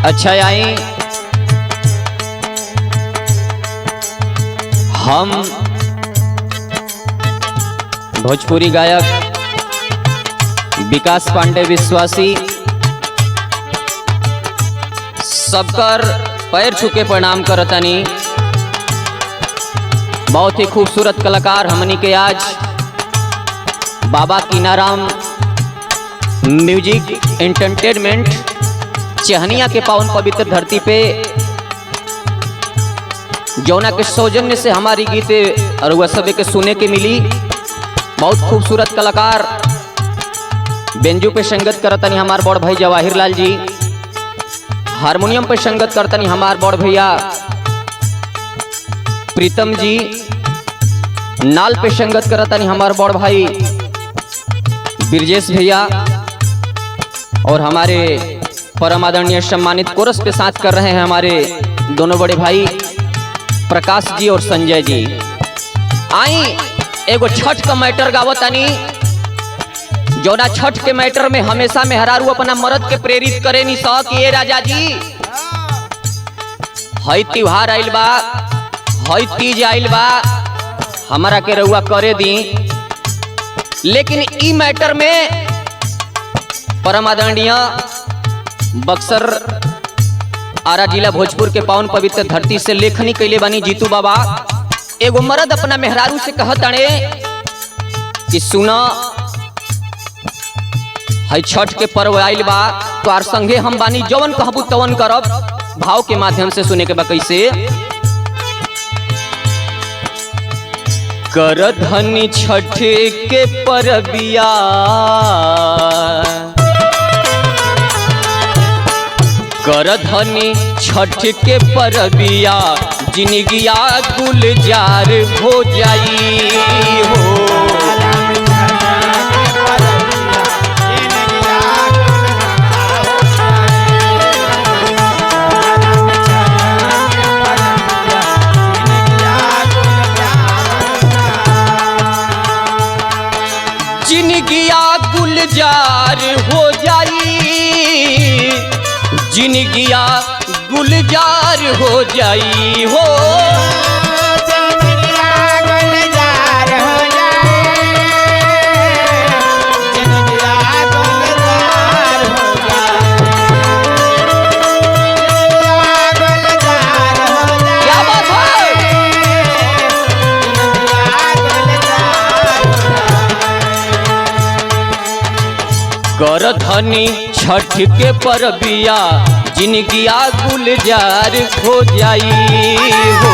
अच्छा आई हम भोजपुरी गायक विकास पांडे विश्वासी सबकर पैर छुके प्रणाम करतनी। बहुत ही खूबसूरत कलाकार हमनी के आज बाबा कीनाराम म्यूजिक एंटरटेनमेंट चहनिया के पावन पवित्र धरती पे जौना के सौजन्य से हमारी गीत और वह सब के सुने के मिली। बहुत खूबसूरत कलाकार बेंजू पे संगत करतनी हमार बड़ भाई जवाहिर लाल जी, हारमोनियम पे संगत करतनी हमार बड़ भैया प्रीतम जी, नाल पे संगत करतनी हमार बड़ भाई ब्रजेश भैया और हमारे परम आदरणीय सम्मानित कोरस पे साथ कर रहे हैं हमारे दोनों बड़े भाई प्रकाश जी और संजय जी। आई एगो छठ का मैटर गावतानी जौना छठ के मैटर में हमेशा मेहरारू अपना मर्द के प्रेरित करे नी सा कि ए राजा जी हई त्योहार आइल बा, हई तीज आइल बा, हमारा के रउआ करे दी। लेकिन ई मैटर में परम आदरणीय बक्सर आरा जिला भोजपुर के पावन पवित्र धरती से लेखनी कैले बानी जीतू बाबा। एगो मर्द अपना मेहरारू से कहताने कि सुना हई छठ के पर्व आइल बा तो आर संगे हम बानी, जवन कहबू तवन करब। भाव के माध्यम से सुने के बा कैसे कर धनी छठ के परबिया कर धनी छठ के परबिया जिनगिया गुलजार हो जाई हो। जिनगिया गुलजार हो जाई, जिनगिया गुलजार हो जाई हो। क्या बात है? कर धनी छठ के परबिया जिनगिया गुलजार हो जाई हो।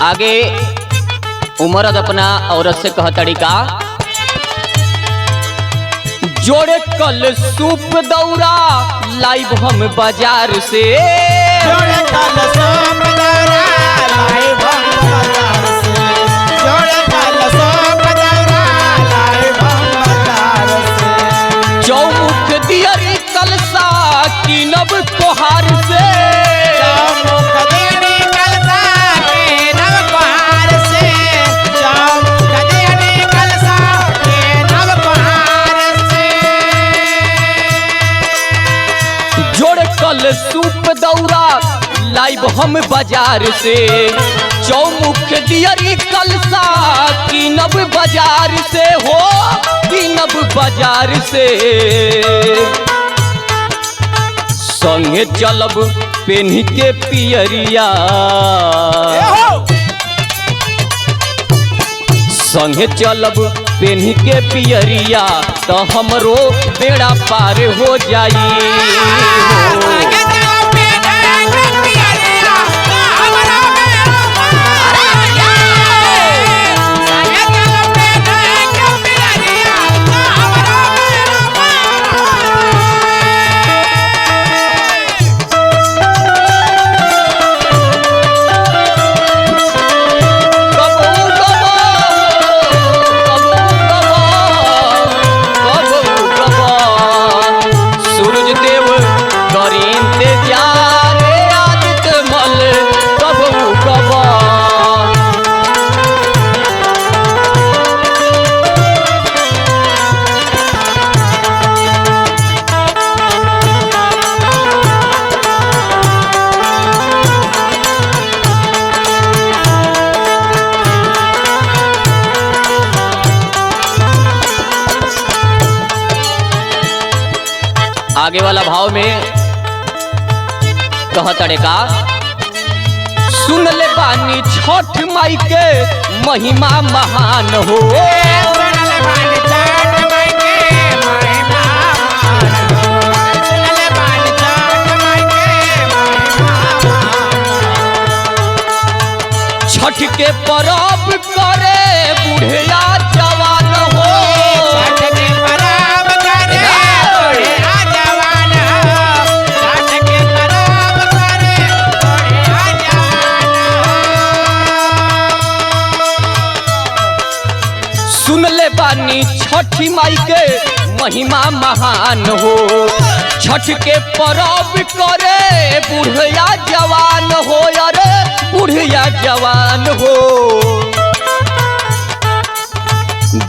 आगे उमरद अपना औरत से कह तरीका जोड़े कल सूप दौरा लाइव हम बाजार से, जोड़े कल सूप दौरा लाइव हम बाजार से, जोड़े कल सूप दौरा लाइव हम बाजार से। चौमुख दियरी कलसा की नब कोहार से, चौमुख दियरी कलसा की नब कोहार से, चौमुख दियरी कलसा की नब कोहार से। जोड़े कल सूप दौरा लाइव हम बाजार से, चौमुख दियरी कलसा की नब बाजार से हो, की नब बाजार से। संगे चलब पेन्ही के पियरिया संगे चलब पेन्ही के पियरिया तो हमरो बेड़ा पार हो जाई आगे वाला भाव में कहतड़े का सुन ले बानी छठ माई के महिमा महान हो छठ के परब करे बुढ़िया जवान हो सुन ले बानी छठी माई के महिमा महान हो छठ के परब करे बुढ़िया जवान हो अरे बुढ़िया जवान हो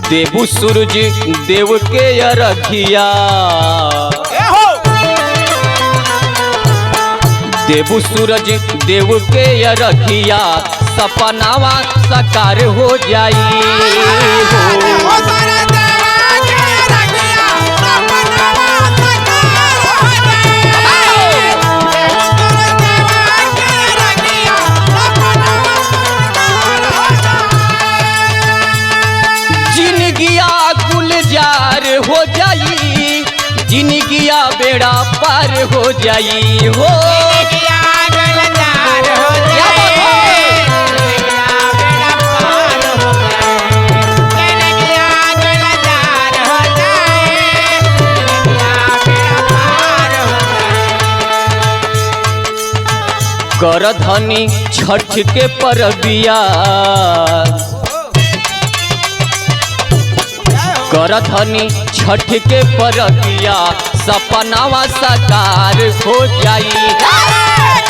देवु सूरज देव के अरखिया देवु सूरज देव के अरखिया सपनावा साकार हो जाई हो जिनगिया गुलजार हो जाई जिनगिया बेड़ा पार हो जाई हो कर धनी छठ के परबिया कर धनी छठ के परबिया सपनावा साकार हो जाई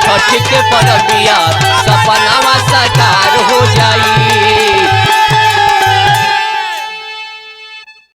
छठ के परबिया सपनावा साकार